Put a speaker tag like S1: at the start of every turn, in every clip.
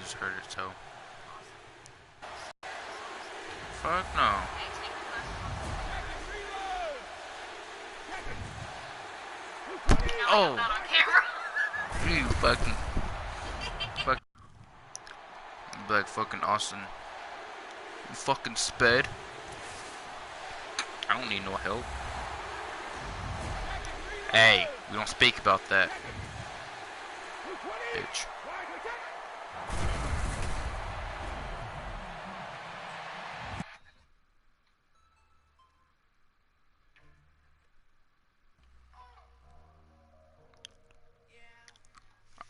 S1: just hurt his toe. Fuck no. Oh! You fucking... Like fucking Austin. You fucking sped. I don't need no help. Hey, we don't speak about that. Bitch.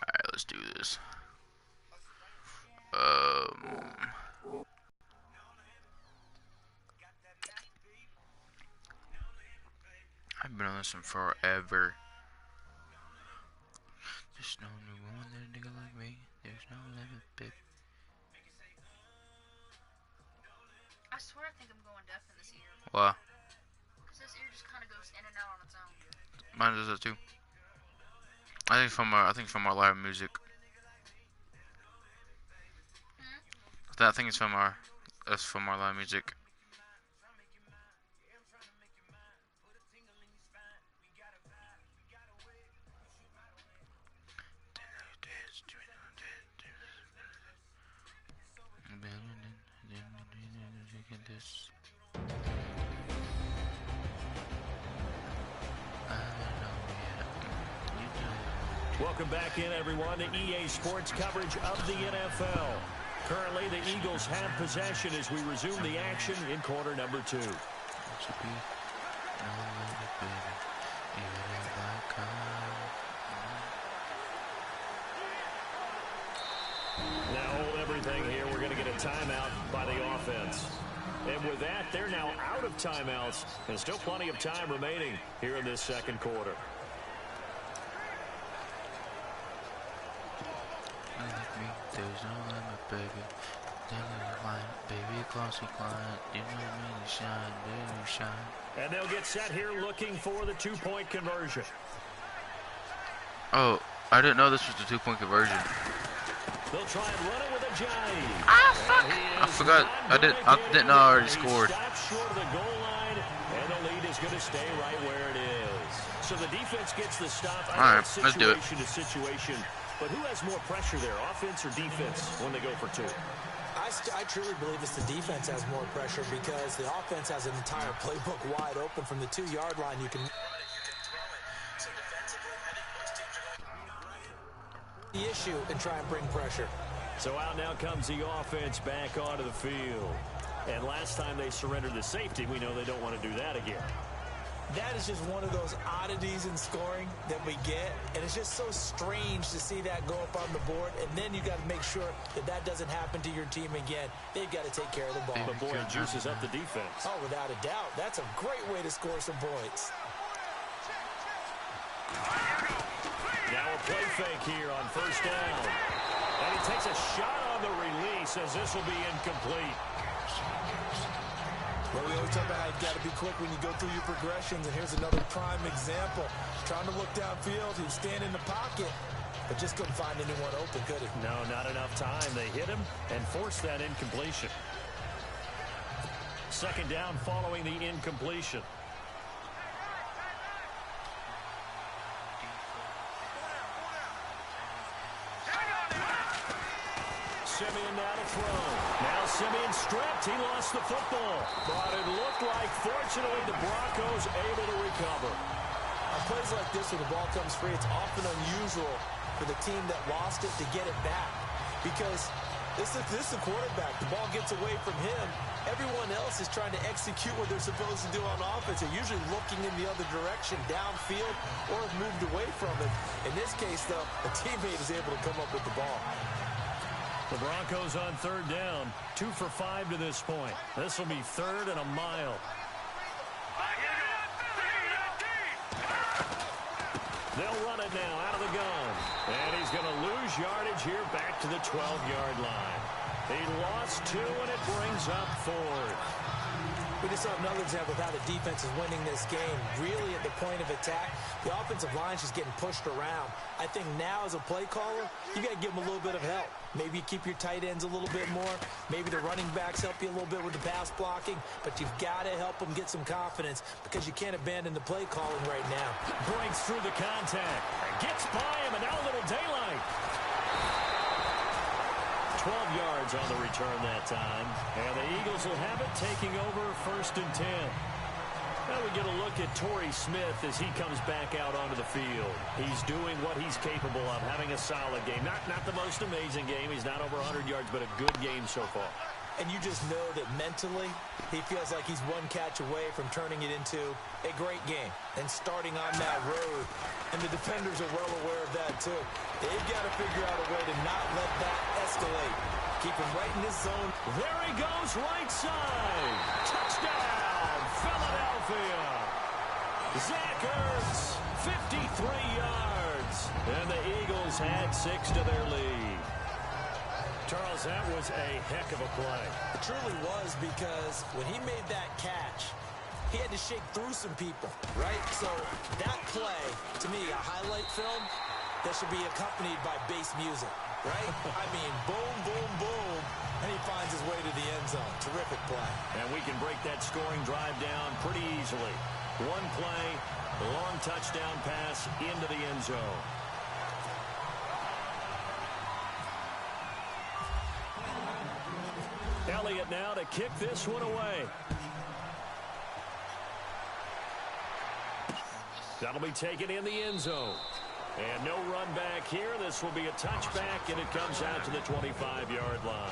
S1: Alright, let's do this. I've been on this one forever. There's no new one that a nigga like me. There's no limit, babe.
S2: I swear I think I'm going deaf in this ear.
S1: Why?
S2: Because this ear just kind of goes in and out on its own.
S1: Mine does that too. I think from our live music. I think it's from our live music.
S3: Welcome back in, everyone, to EA Sports coverage of the NFL. Currently, the Eagles have possession as we resume the action in quarter number 2. Now hold everything here. We're going to get a timeout by the offense. And with that, they're now out of timeouts. And still plenty of time remaining here in this second quarter.
S1: There's no limit, baby. Baby, closely client. You know me to shine, baby, shine.
S3: And they'll get set here looking for the two-point conversion.
S1: Oh, I didn't know this was the two-point conversion.
S3: They'll try and run it with a jive.
S1: Ah, fuck! I forgot. I didn't know I already scored.
S3: Stops short of the goal line, and the lead is going to stay right where it is. So the defense gets the stop.
S1: All right, let's do it.
S3: Situation to situation. But who has more pressure there, offense or defense, when they go for two?
S4: I truly believe it's the defense has more pressure because the offense has an entire playbook wide open from the 2-yard line. You can the issue and try and bring pressure.
S3: So out now comes the offense back onto the field. And last time they surrendered the safety, we know they don't want to do that again.
S4: That is just one of those oddities in scoring that we get, and it's just so strange to see that go up on the board, and then you got to make sure that that doesn't happen to your team again. They've got to take care of the ball.
S3: But boy, it juices up the defense.
S4: Oh, without a doubt. That's a great way to score some points.
S3: Now a play fake here on first down. And he takes a shot on the release as this will be incomplete.
S4: Well, we always talk about how you've got to be quick when you go through your progressions, and here's another prime example. Trying to look downfield, he was standing in the pocket, but just couldn't find anyone open, could he?
S3: No, not enough time. They hit him and forced that incompletion. Second down following the incompletion. Simeon now to throw. Now Simeon stripped. He lost the football. But it looked like, fortunately, the Broncos able to recover.
S4: On plays like this where the ball comes free, it's often unusual for the team that lost it to get it back. Because this is the quarterback. The ball gets away from him. Everyone else is trying to execute what they're supposed to do on offense. They're usually looking in the other direction, downfield, or have moved away from it. In this case, though, a teammate is able to come up with the ball.
S3: The Broncos on third down, 2 for 5 to this point. This will be third and a mile. They'll run it now out of the gun. And he's going to lose yardage here back to the 12-yard line. He lost 2, and it brings up 4.
S4: We just saw another example of how the defense is winning this game. Really at the point of attack, the offensive line's just getting pushed around. I think now as a play caller, you got to give them a little bit of help. Maybe you keep your tight ends a little bit more. Maybe the running backs help you a little bit with the pass blocking. But you've got to help them get some confidence because you can't abandon the play calling right now.
S3: Breaks through the contact. Gets by him, and now a little daylight. 12 yards on the return that time. And the Eagles will have it, taking over 1st and 10. Now we get a look at Torrey Smith as he comes back out onto the field. He's doing what he's capable of, having a solid game. Not the most amazing game. He's not over 100 yards, but a good game so far.
S4: And you just know that mentally, he feels like he's one catch away from turning it into a great game and starting on that road. And the defenders are well aware of that, too. They've got to figure out a way to not let that escalate. Keep him right in his zone.
S3: There he goes, right side. Touchdown, Philadelphia. Zach Ertz, 53 yards. And the Eagles had 6 to their lead. Charles, that was a heck of a play.
S4: It truly was, because when he made that catch, he had to shake through some people, right? So that play, to me, a highlight film that should be accompanied by bass music, right? I mean, boom, boom, boom, and he finds his way to the end zone. Terrific play.
S3: And we can break that scoring drive down pretty easily. One play, a long touchdown pass into the end zone. Elliott now to kick this one away. That'll be taken in the end zone. And no run back here. This will be a touchback, and it comes out to the 25-yard line.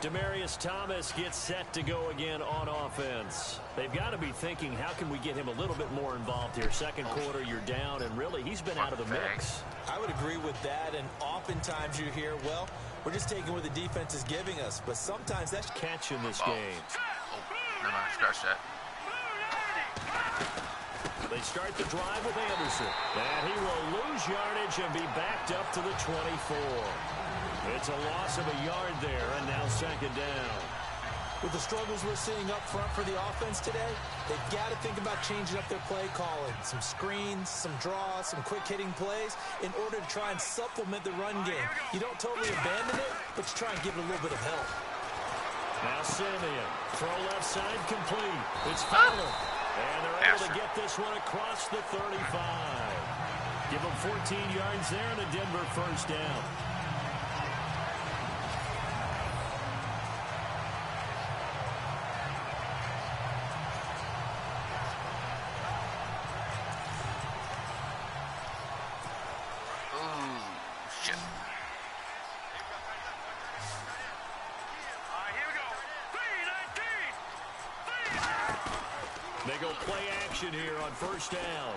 S3: Demaryius Thomas gets set to go again on offense. They've got to be thinking, how can we get him a little bit more involved here? Second quarter, you're down, and really, he's been out of the mix.
S4: I would agree with that, and oftentimes you hear, well, we're just taking what the defense is giving us, but sometimes that's
S3: catch in this game.
S1: Oh, no, scratch that.
S3: They start the drive with Anderson. And he will lose yardage and be backed up to the 24. It's a loss of a yard there, and now second down.
S4: With the struggles we're seeing up front for the offense today, they've got to think about changing up their play calling. Some screens, some draws, some quick-hitting plays in order to try and supplement the run game. You don't totally abandon it, but you try and give it a little bit of help.
S3: Now Simeon, throw left side complete. It's Fowler. And they're able to get this one across the 35. Give them 14 yards there and a Denver first down. They go play action here on first down.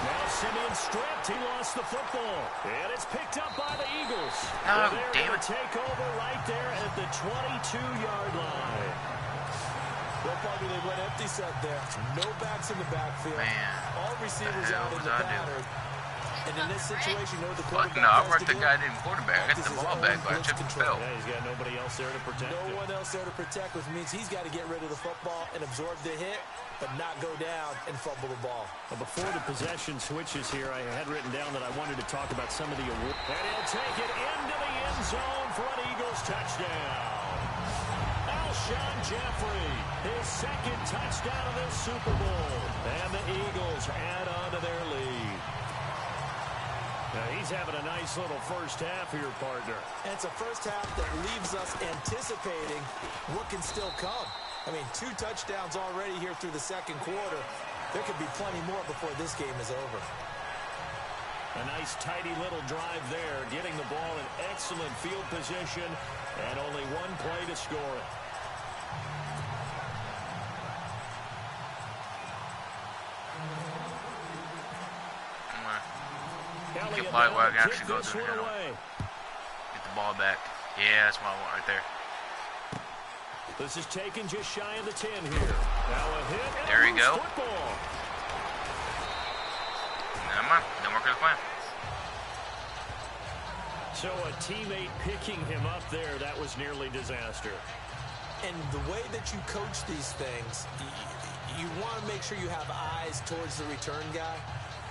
S3: Now Simeon stripped. He lost the football. And it's picked up by the Eagles.
S1: Oh,
S3: they're
S1: damn
S3: going
S1: it.
S3: to take over right there at the 22-yard line.
S4: Well, probably they went empty set there. No backs in the backfield.
S1: Man,
S4: all receivers out in the pattern. And in this situation, you know what the
S1: What?
S4: quarterback
S1: No, I
S4: has
S1: worked
S4: to
S1: the
S4: do?
S1: goddamn quarterback. I got the ball back, but I tripped and fell.
S3: Yeah, he's got nobody else there to protect him.
S4: No one else there to protect, which means he's got to get rid of the football and absorb the hit, but not go down and fumble the ball.
S3: Well, before the possession switches here, I had written down that I wanted to talk about some of the awards. And he'll take it into the end zone for an Eagles touchdown. Alshon Jeffrey, his second touchdown of this Super Bowl. And the Eagles add on to their lead. Now he's having a nice little first half here, partner.
S4: And it's a first half that leaves us anticipating what can still come. I mean, 2 touchdowns already here through the second quarter. There could be plenty more before this game is over.
S3: A nice tidy little drive there, getting the ball in excellent field position, and only one play to score it.
S1: Get by where I can actually go through the middle. Get the ball back. Yeah, that's what I want right there.
S3: This is taken just shy of the 10 here. Now a hit.
S1: There we go.
S3: Football.
S1: Never mind. Don't work as a plan.
S3: So a teammate picking him up there, that was nearly disaster.
S4: And the way that you coach these things, you want to make sure you have eyes towards the return guy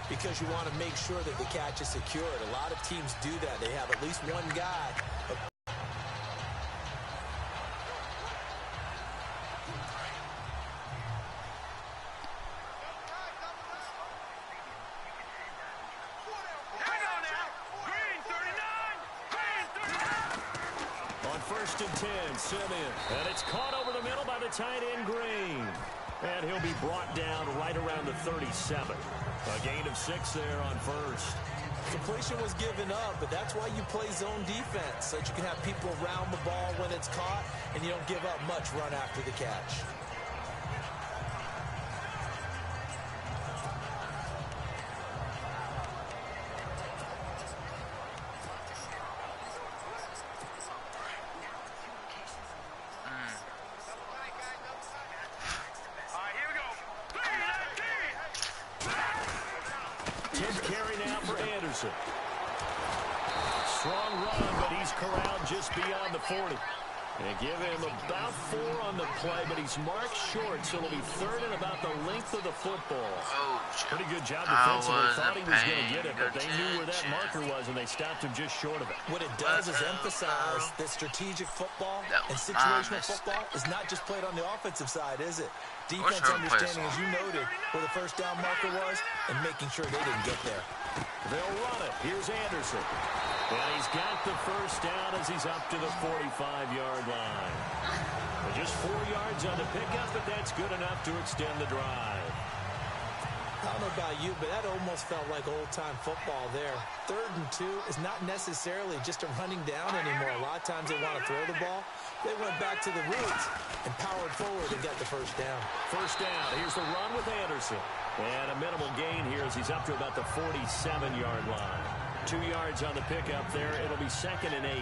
S4: because you want to make sure that the catch is secured. A lot of teams do that. They have at least one guy.
S3: On 1st and 10, Simeon. And it's caught over the middle by the tight end, Green. And he'll be brought down right around the 37. A gain of 6 there on first.
S4: Completion was given up, but that's why you play zone defense, so that you can have people around the ball when it's caught, and you don't give up much run after the catch.
S3: Strong run, but he's corralled just beyond the 40. And give him about 4 on the play, but he's marked short, so it'll be 3rd and about the length of the football. Pretty good job defensively. Thought he was going to get it, but they knew where that marker was, and they stopped him just short of it.
S4: What it does is emphasize that strategic football and situational football is not just played on the offensive side, is it? Defense understanding, as you noted, where the first down marker was and making sure they didn't get there.
S3: They'll run it. Here's Anderson. And he's got the first down as he's up to the 45-yard line. Just 4 yards on the pickup, but that's good enough to extend the drive.
S4: I don't know about you, but that almost felt like old-time football there. 3rd and 2 is not necessarily just a running down anymore. A lot of times they want to throw the ball. They went back to the roots and powered forward and got the first down.
S3: First down. Here's the run with Anderson. And a minimal gain here as he's up to about the 47-yard line. 2 yards on the pickup there. It'll be 2nd and 8.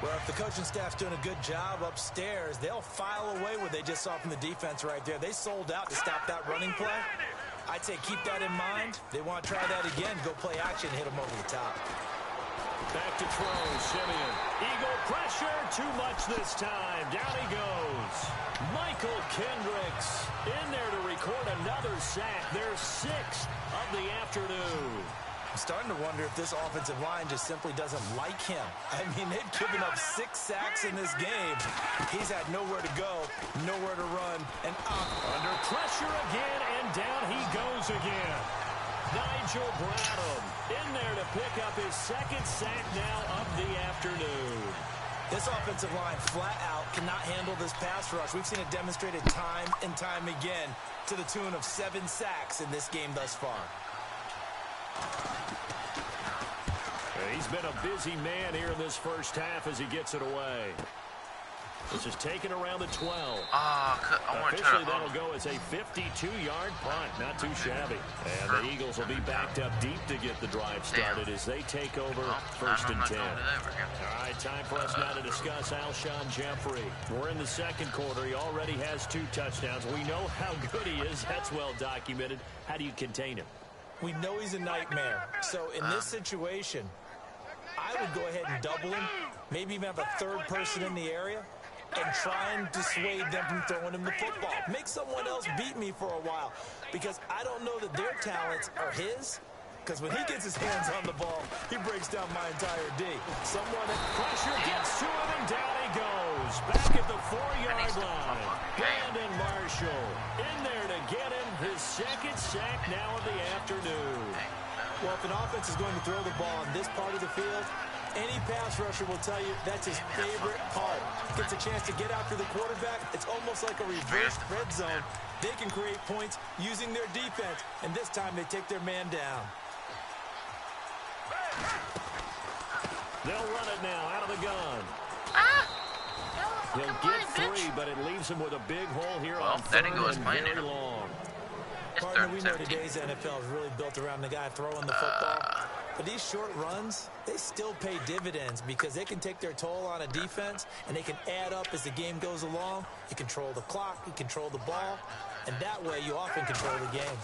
S4: Well, if the coaching staff's doing a good job upstairs, they'll file away what they just saw from the defense right there. They sold out to stop that running play. I'd say keep that in mind. They want to try that again. Go play action, hit them over the top.
S3: Back to throw, Simeon. Eagle pressure, too much this time. Down he goes. Michael Kendricks in there to record another sack. Their 6th of the afternoon.
S4: I'm starting to wonder if this offensive line just simply doesn't like him. I mean, they've given up 6 sacks in this game. He's had nowhere to go, nowhere to run, and up.
S3: Under pressure again, and down he goes again. Nigel Bradham in there to pick up his 2nd sack now of the afternoon.
S4: This offensive line flat out cannot handle this pass rush. We've seen it demonstrated time and time again to the tune of 7 sacks in this game thus far.
S3: He's been a busy man here in this first half as he gets it away. This is taken around the 12. Officially, that'll go as a 52-yard punt. Not too shabby. And the Eagles will be backed up deep to get the drive started as they take over 1st and 10. All right, time for us now to discuss Alshon Jeffrey. We're in the 2nd quarter. He already has 2 touchdowns. We know how good he is. That's well documented. How do you contain him?
S4: We know he's a nightmare. So in this situation, I would go ahead and double him, maybe even have a 3rd person in the area, and try and dissuade them from throwing him the football. Make someone else beat me for a while, because I don't know that their talents are his, because when he gets his hands on the ball, he breaks down my entire D. Someone at pressure gets to him, and down he goes. Back at the 4-yard line. Brandon Marshall in there to get him his 2nd sack now of the afternoon. Well, if an offense is going to throw the ball on this part of the field, any pass rusher will tell you that's his favorite part. Gets a chance to get after the quarterback. It's almost like a reverse red zone. They can create points using their defense, and this time they take their man down.
S3: They'll run it now out of the gun. He'll get 3, but it leaves him with a big hole here on 3rd and very long.
S4: Partner, we know today's NFL is really built around the guy throwing the football. But these short runs, they still pay dividends because they can take their toll on a defense, and they can add up as the game goes along. You control the clock, you control the ball, and that way you often control the game.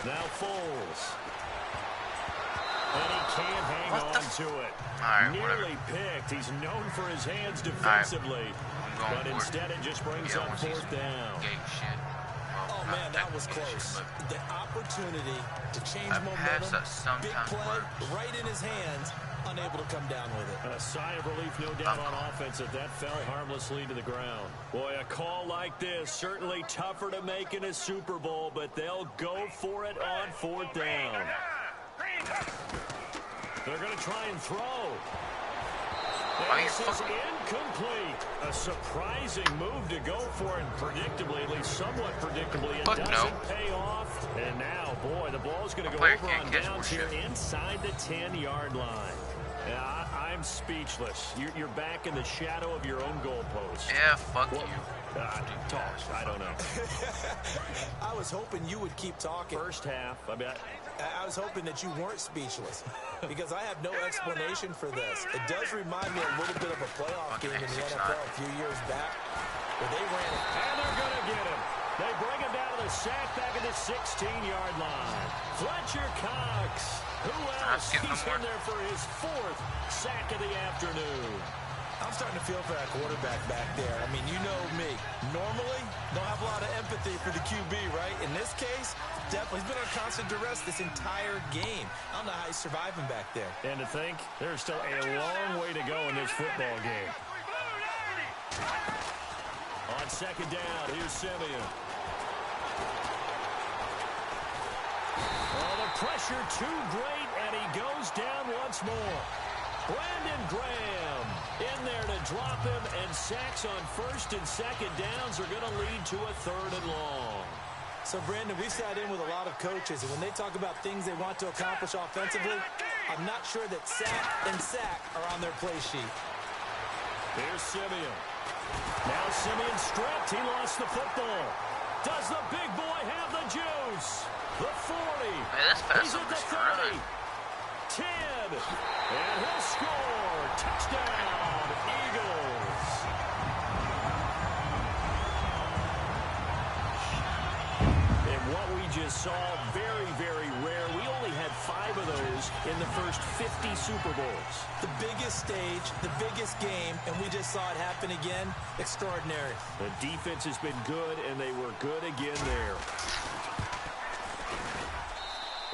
S3: Now Foles. And he can't hang on to it.
S1: Right,
S3: Nearly picked. He's known for his hands defensively.
S1: going
S3: But
S1: for
S3: instead it just brings
S1: I
S3: up
S1: want to see
S3: fourth
S1: some
S3: down.
S1: gay shit. Well,
S4: Oh,
S1: not
S4: man, that was
S1: technically gay
S4: close.
S1: shit,
S4: The opportunity to change
S1: but pass
S4: momentum,
S1: that
S4: big
S1: sometimes
S4: play,
S1: works.
S4: right in his hands, unable to come down with it.
S3: A sigh of relief, no doubt, on offense that fell harmlessly to the ground. Boy, a call like this, certainly tougher to make in a Super Bowl, but they'll go for it on fourth down. They're going to try and throw. And this is incomplete. A surprising move to go for, and predictably, at least somewhat predictably, it doesn't pay off. And now, boy, the ball's going to go over on downs here inside the 10-yard line. Yeah, I'm speechless. You're back in the shadow of your own goalpost.
S1: Yeah, fuck you.
S3: Talk. I don't know.
S4: I was hoping you would keep talking.
S3: First half,
S4: I was hoping that you weren't speechless because I have no explanation for this. It does remind me a little bit of a playoff game in the NFL a few years back where they ran it.
S3: And they're going to get him. They bring him down to the sack back at the 16-yard line. Fletcher Cox. Who else? He's in there for his fourth sack of the afternoon.
S4: I'm starting to feel for that quarterback back there. I mean, you know me. Normally, don't have a lot of empathy for the QB, right? In this case, definitely. He's been on constant duress this entire game. I don't know how he's surviving back there.
S3: And to think, there's still a long way to go in this football game. On second down, here's Simeon. Oh, the pressure too great, and he goes down once more. Brandon Graham in there to drop him, and sacks on first and second downs are going to lead to a third and long.
S4: So, Brandon, we sat in with a lot of coaches, and when they talk about things they want to accomplish offensively, I'm not sure that sack and sack are on their play sheet.
S3: Here's Simeon. Now Simeon stripped. He lost the football. Does the big boy have the juice? The 40. He's at the 30. 10. And he'll score. Touchdown, Eagles. And what we just saw, very, very rare. We only had 5 of those in the first 50 Super Bowls.
S4: The biggest stage, the biggest game, and we just saw it happen again. Extraordinary.
S3: The defense has been good, and they were good again there.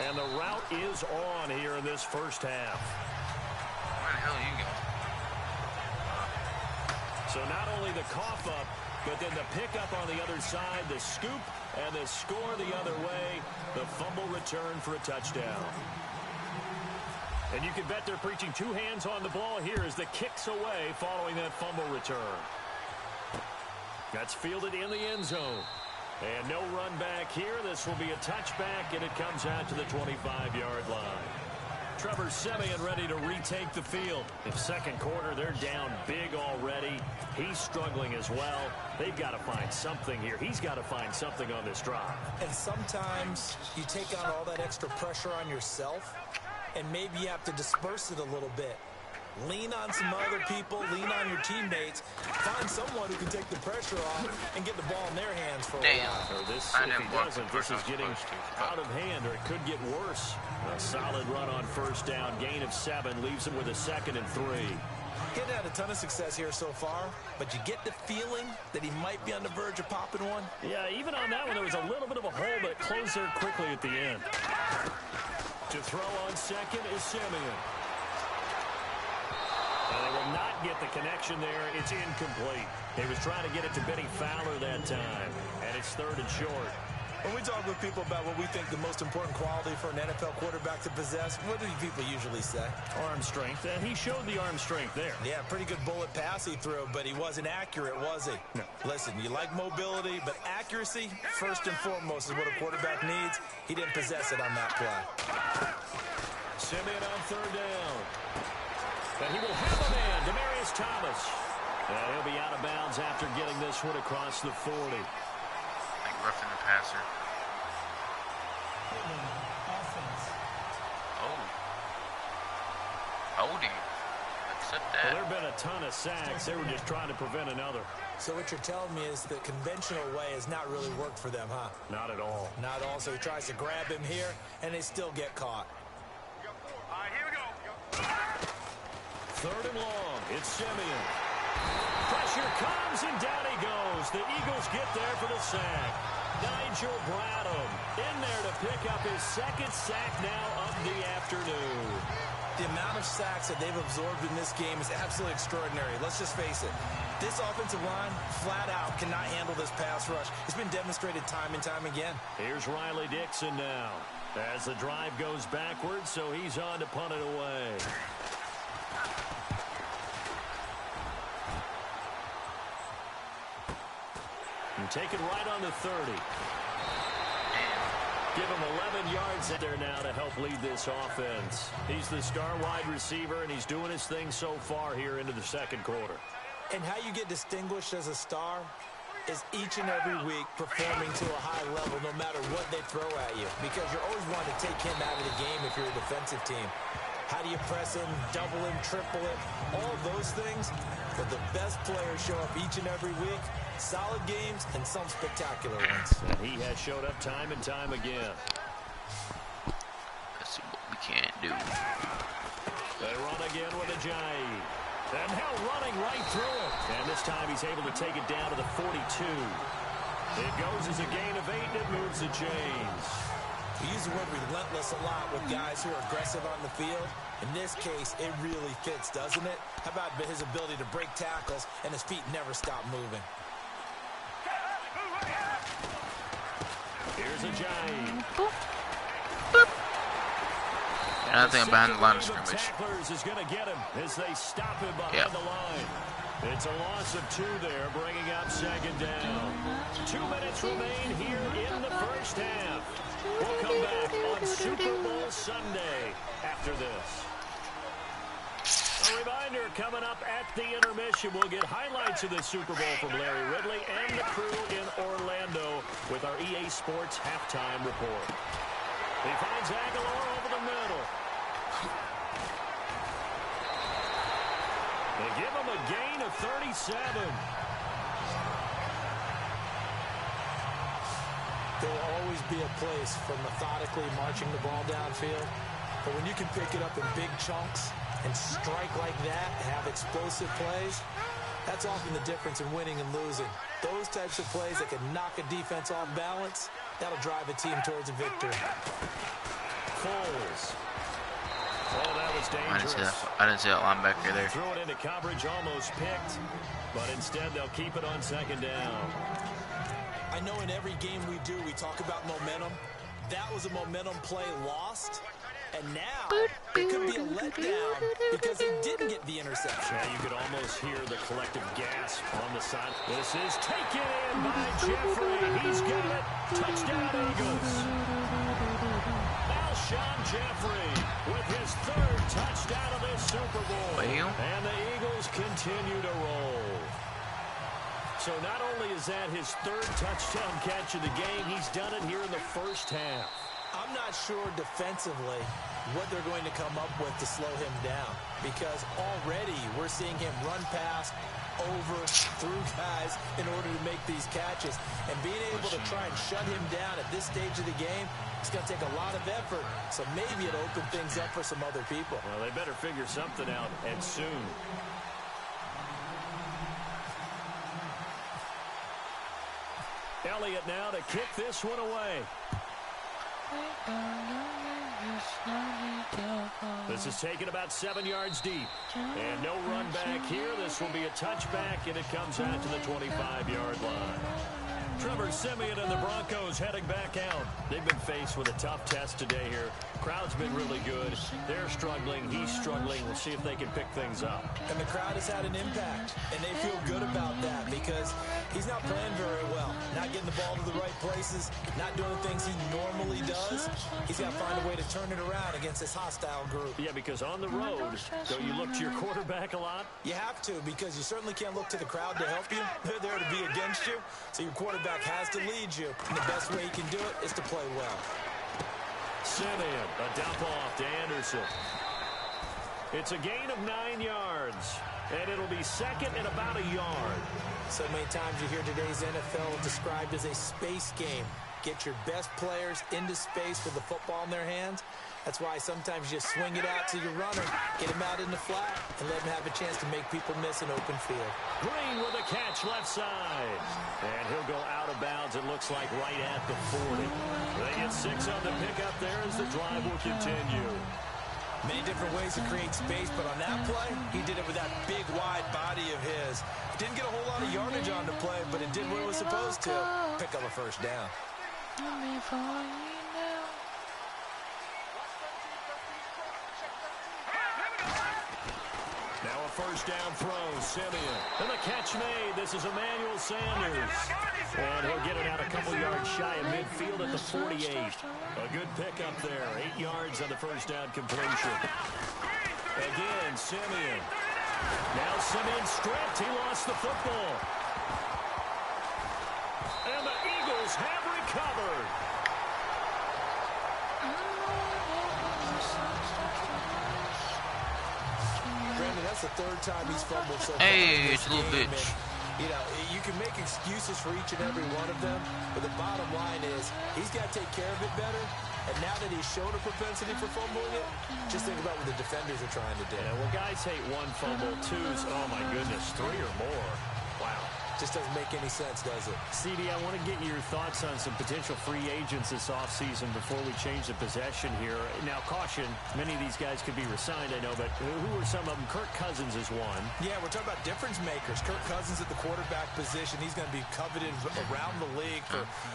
S3: And the route is on here in this first half.
S1: Where the hell are you going?
S3: So not only the cough up, but then the pickup on the other side, the scoop, and the score the other way, the fumble return for a touchdown. And you can bet they're preaching 2 hands on the ball here as the kick's away following that fumble return. That's fielded in the end zone. And no run back here. This will be a touchback, and it comes out to the 25-yard line. Trevor Simeon ready to retake the field. In second quarter, they're down big already. He's struggling as well. They've got to find something here. He's got to find something on this drive.
S4: And sometimes you take on all that extra pressure on yourself, and maybe you have to disperse it a little bit. Lean on some other people, lean on your teammates, find someone who can take the pressure off and get the ball in their hands for a while.
S3: Or this, if he doesn't, this is getting out of hand, or it could get worse. A solid run on first down, gain of 7, leaves him with a 2nd and 3.
S4: He had a ton of success here so far, but you get the feeling that he might be on the verge of popping one.
S3: Yeah, even on that one, there was a little bit of a hole, but it closed there quickly at the end. To throw on second is Simeon. And they will not get the connection there. It's incomplete. He was trying to get it to Benny Fowler that time, and it's 3rd and short.
S4: When we talk with people about what we think the most important quality for an NFL quarterback to possess, what do people usually say?
S3: Arm strength, and he showed the arm strength there.
S4: Yeah, pretty good bullet pass he threw, but he wasn't accurate, was he?
S3: No.
S4: Listen, you like mobility, but accuracy, first and foremost, is what a quarterback needs. He didn't possess it on that play.
S3: Simeon on 3rd down. And he will have a man, Demaryius Thomas. And he'll be out of bounds after getting this one across the 40.
S1: Like roughing the passer. Oh. Holding. Accept that.
S3: Well, there have been a ton of sacks. They were just trying to prevent another.
S4: So what you're telling me is the conventional way has not really worked for them, huh?
S3: Not at all.
S4: Not at all. So he tries to grab him here, and they still get caught.
S2: All right, here we go.
S3: 3rd and long. It's Simeon. Pressure comes, and down he goes. The Eagles get there for the sack. Nigel Bradham in there to pick up his second sack now of the afternoon.
S4: The amount of sacks that they've absorbed in this game is absolutely extraordinary. Let's just face it. This offensive line, flat out, cannot handle this pass rush. It's been demonstrated time and time again.
S3: Here's Riley Dixon now. As the drive goes backwards, so he's on to punt it away. And take it right on the 30. Give him 11 yards there now to help lead this offense. He's the star wide receiver, and he's doing his thing so far here into the second quarter.
S4: And how you get distinguished as a star is each and every week performing to a high level no matter what they throw at you, because you're always wanting to take him out of the game if you're a defensive team. How do you press him, double him, triple him, all those things? But the best players show up each and every week. Solid games and some spectacular ones.
S3: And he has showed up time and time again.
S1: Let's see what we can do.
S3: They run again with Ajayi. And now running right through it. And this time he's able to take it down to the 42. It goes as a gain of 8, and it moves the chains.
S4: We use the word relentless a lot with guys who are aggressive on the field. In this case, it really fits, doesn't it? How about his ability to break tackles and his feet never stop moving?
S3: Here's Ajayi.
S1: And I think I'm behind the line of scrimmage.
S3: Tacklers is going to get him as they stop him behind the line. It's a loss of 2 there, bringing up second down. 2 minutes remain here in the first half. We'll come back on Super Bowl Sunday after this. A reminder, coming up at the intermission, we'll get highlights of the Super Bowl from Larry Ridley and the crew in Orlando with our EA Sports halftime report. He finds Aguilar over the middle. They give him a gain of 37.
S4: There will always be a place for methodically marching the ball downfield. But when you can pick it up in big chunks and strike like that, have explosive plays, that's often the difference in winning and losing. Those types of plays that can knock a defense off balance, that'll drive a team towards a victory.
S3: Foles. Oh, that was dangerous.
S1: I didn't see that linebacker there.
S3: Threw it into coverage, almost picked, but instead they'll keep it on second down.
S4: I know in every game we do, we talk about momentum. That was a momentum play lost. And now, it could be a letdown because they didn't get the interception.
S3: Yeah, you could almost hear the collective gasp on the side. This is taken in by Jeffrey. He's got it. Touchdown, Eagles. Alshon Jeffrey with his 3rd touchdown of this Super Bowl. And the Eagles continue to roll. So not only is that his 3rd touchdown catch of the game, he's done it here in the first half.
S4: I'm not sure defensively what they're going to come up with to slow him down, because already we're seeing him run past, over, through guys in order to make these catches. And being able to try and shut him down at this stage of the game, it's going to take a lot of effort. So maybe it'll open things up for some other people.
S3: Well, they better figure something out, and soon. Elliott now to kick this one away. This is taken about 7 yards deep. And no run back here. This will be a touchback, and it comes out to the 25-yard line. Trevor Siemian and the Broncos heading back out. They've been faced with a tough test today here. Crowd's been really good. They're struggling. He's struggling. We'll see if they can pick things up.
S4: And the crowd has had an impact, and they feel good about that because he's not playing very well. Not getting the ball to the right places, not doing things he normally does. He's got to find a way to turn it around against this hostile group.
S3: Yeah, because on the road, don't you look to your quarterback a lot?
S4: You have to, because you certainly can't look to the crowd to help you. They're there to be against you, so your quarterback has to lead you. And the best way he can do it is to play well.
S3: Siemian, a dump off to Anderson. It's a gain of 9 yards, and it'll be second and about a yard.
S4: So many times you hear today's NFL described as a space game. get your best players into space with the football in their hands. That's why sometimes you just swing it out to your runner, get him out in the flat, and let him have a chance to make people miss an open field.
S3: Green with a catch left side. And he'll go out of bounds, it looks like, right at the 40. They get 6 on the pickup there as the drive will continue.
S4: Many different ways to create space, but on that play, he did it with that big, wide body of his. Didn't get a whole lot of yardage on the play, but it did what it was supposed to. Pick up a first down.
S3: Now a first down throw, Simeon. And the catch made. This is Emmanuel Sanders. And he'll get it out a couple yards shy of midfield at the 48. A good pickup there. 8 yards on the first down completion. Again, Simeon. Now Simeon stripped. He lost the football. And the Eagles have recovered.
S4: That's the 3rd time he's fumbled so far.
S1: Hey, it's a little bitch.
S4: You know, you can make excuses for each and every one of them, but the bottom line is he's got to take care of it better. And now that he's shown a propensity for fumbling it, just think about what the defenders are trying to do.
S3: Yeah, well, guys hate 1 fumble, 2's, oh my goodness, 3 or more. Wow.
S4: Just doesn't make any sense, does it?
S3: CD, I want to get your thoughts on some potential free agents this offseason before we change the possession here. Now, caution, many of these guys could be resigned, I know, but who are some of them? Kirk Cousins is one.
S4: Yeah, we're talking about difference makers. Kirk Cousins at the quarterback position. He's going to be coveted around the league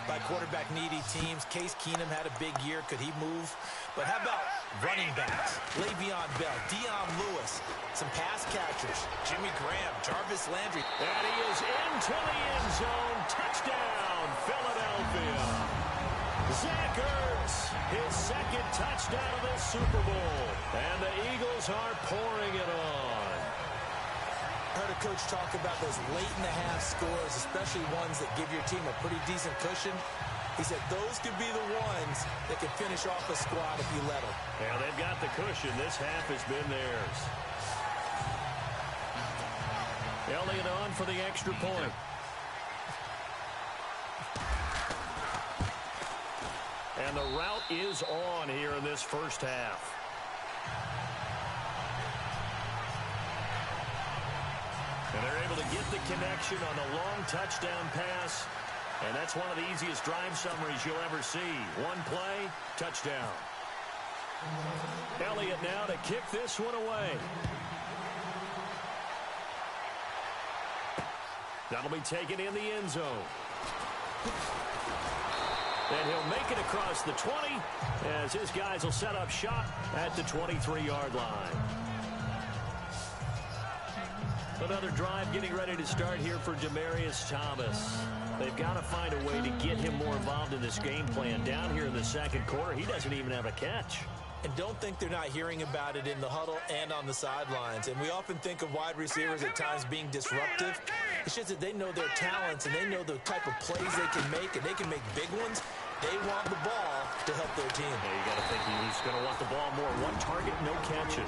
S4: by quarterback-needy teams. Case Keenum had a big year. Could he move? But how about running backs? Le'Veon Bell, Dion Lewis, some pass catchers. Jimmy Graham, Jarvis Landry.
S3: And he is into the end zone. Touchdown, Philadelphia. Zach Ertz, his 2nd touchdown of the Super Bowl. And the Eagles are pouring it on.
S4: Heard a coach talk about those late-in-the-half scores, especially ones that give your team a pretty decent cushion. He said those could be the ones that can finish off a squad if you let them.
S3: Yeah, they've got the cushion. This half has been theirs. Elliott on for the extra point. And the route is on here in this first half. And they're able to get the connection on the long touchdown pass. And that's one of the easiest drive summaries you'll ever see. 1 play, touchdown. Elliott now to kick this one away. That'll be taken in the end zone. And he'll make it across the 20 as his guys will set up shop at the 23-yard line. Another drive getting ready to start here for Demaryius Thomas. They've got to find a way to get him more involved in this game plan. Down here in the 2nd quarter, he doesn't even have a catch.
S4: And don't think they're not hearing about it in the huddle and on the sidelines. And we often think of wide receivers at times being disruptive. It's just that they know their talents and they know the type of plays they can make, and they can make big ones. They want the ball to help their team.
S3: Yeah, you got to think he's going to want the ball more. 1 target, no catches.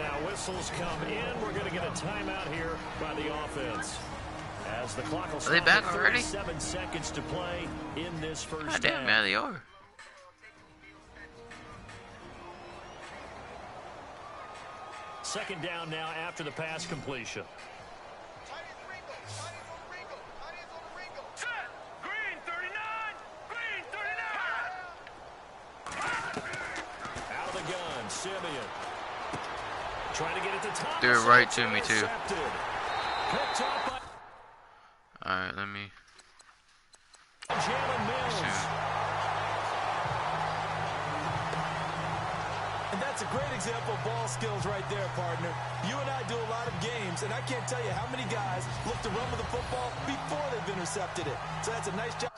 S3: Now whistles come in. We're going to get a timeout here by the offense. As the clock will stop.
S1: Are they back already?
S3: 7 seconds to play in this first half.
S1: Damn, yeah, they are.
S3: Second down now after the pass completion. Out of the gun, Simeon. Trying to get it to Thomas.
S1: They're right to me, too.
S3: Picked up by
S1: Alright, let me.
S3: Jalen Mills.
S4: And that's a great example of ball skills right there, partner. You and I do a lot of games, and I can't tell you how many guys look to run with the football before they've intercepted it. So that's a nice job.